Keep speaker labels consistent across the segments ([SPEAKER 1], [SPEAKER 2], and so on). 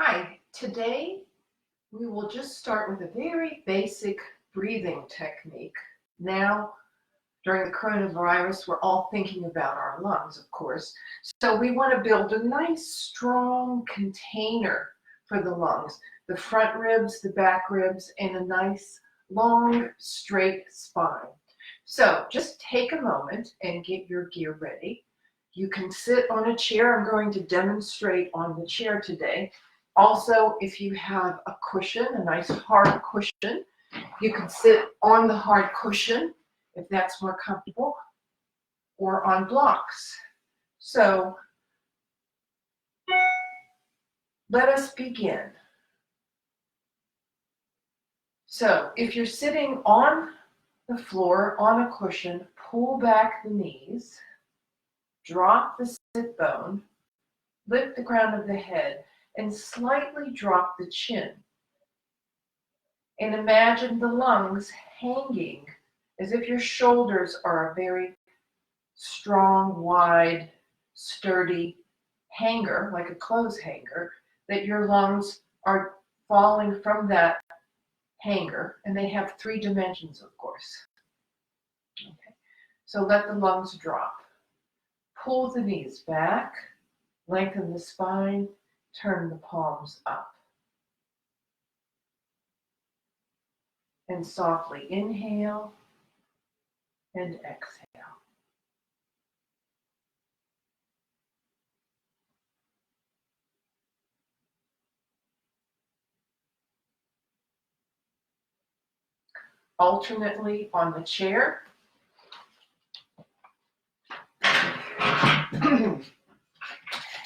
[SPEAKER 1] Hi, today we will just start with a very basic breathing technique. Now, during the coronavirus, we're all thinking about our lungs, of course. So we want to build a nice, strong container for the lungs, the front ribs, the back ribs, and a nice, long, straight spine. So just take a moment and get your gear ready. You can sit on a chair. I'm going to demonstrate on the chair today. Also, if you have a cushion, a nice hard cushion, you can sit on the hard cushion if that's more comfortable, or on blocks. So let us begin. So if you're sitting on the floor on a cushion, pull back the knees, drop the sit bone, lift the crown of the head, and slightly drop the chin. And imagine the lungs hanging as if your shoulders are a very strong, wide, sturdy hanger, like a clothes hanger, that your lungs are falling from that hanger, and they have 3 dimensions, of course. Okay. So let the lungs drop. Pull the knees back, lengthen the spine, turn the palms up. And softly inhale and exhale. Alternately on the chair.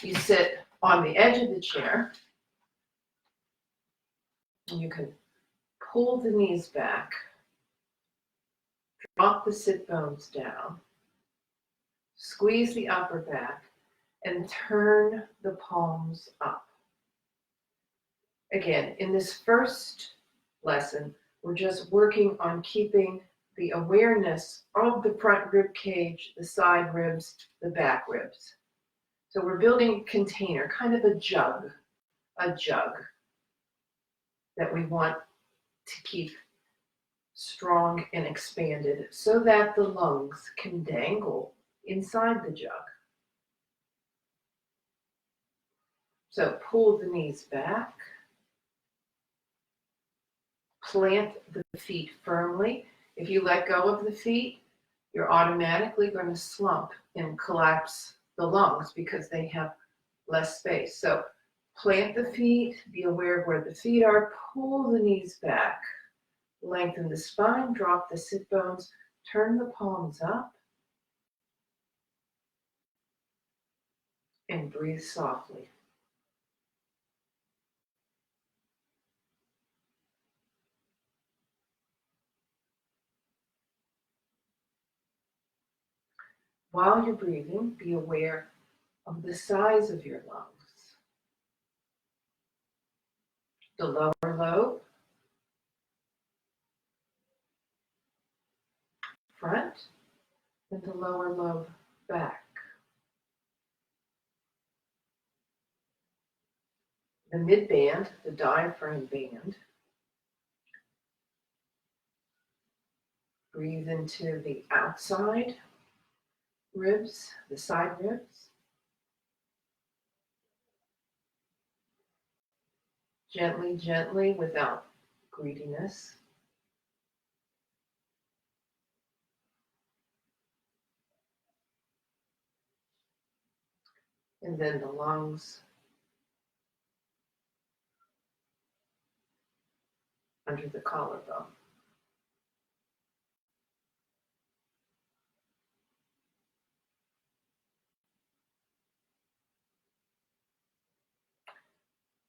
[SPEAKER 1] You sit on the edge of the chair. You can pull the knees back, drop the sit bones down, squeeze the upper back, and turn the palms up. Again, in this first lesson, we're just working on keeping the awareness of the front rib cage, the side ribs, the back ribs. So we're building a container, kind of a jug that we want to keep strong and expanded so that the lungs can dangle inside the jug. So pull the knees back, plant the feet firmly. If you let go of the feet, you're automatically going to slump and collapse the lungs because they have less space. So plant the feet, be aware of where the feet are, pull the knees back, lengthen the spine, drop the sit bones, turn the palms up, and breathe softly. While you're breathing, be aware of the size of your lungs. The lower lobe, front, and the lower lobe, back. The mid-band, the diaphragm band. Breathe into the outside ribs, the side ribs. Gently, gently, without greediness. And then the lungs under the collarbone.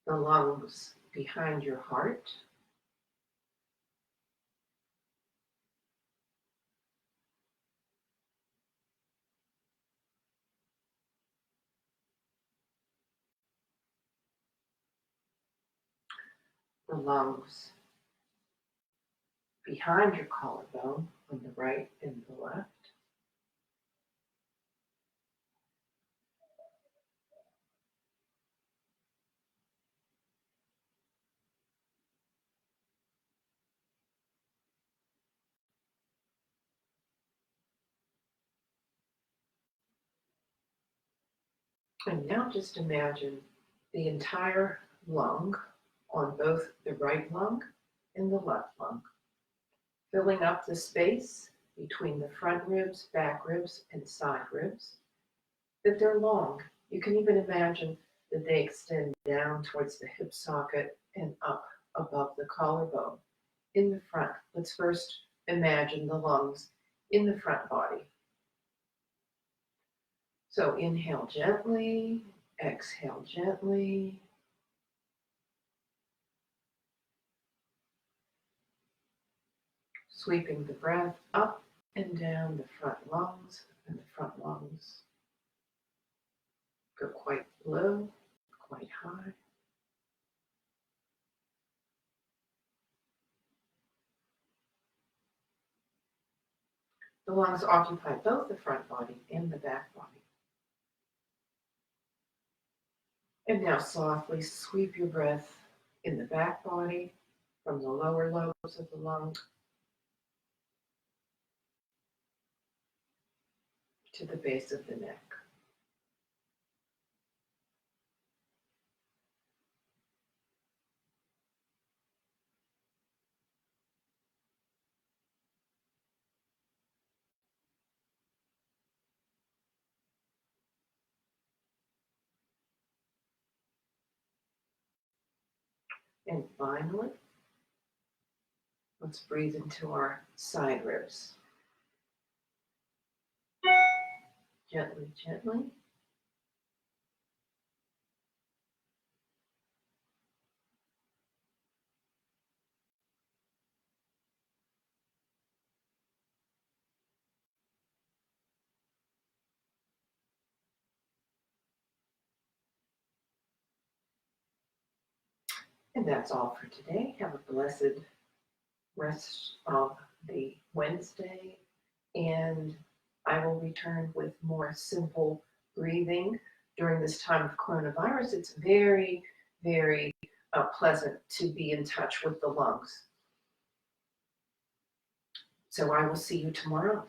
[SPEAKER 1] The lungs behind your heart. The lungs behind your collarbone on the right and the left. And now just imagine the entire lung on both the right lung and the left lung, filling up the space between the front ribs, back ribs, and side ribs, that they're long. You can even imagine that they extend down towards the hip socket and up above the collarbone. In the front, let's first imagine the lungs in the front body. So inhale gently, exhale gently. Sweeping the breath up and down the front lungs, and the front lungs go quite low, quite high. The lungs occupy both the front body and the back body. And now softly sweep your breath in the back body from the lower lobes of the lung to the base of the neck. And finally, let's breathe into our side ribs. Gently, gently. And that's all for today. Have a blessed rest of the Wednesday, and I will return with more simple breathing during this time of coronavirus. It's very, very pleasant to be in touch with the lungs. So I will see you tomorrow.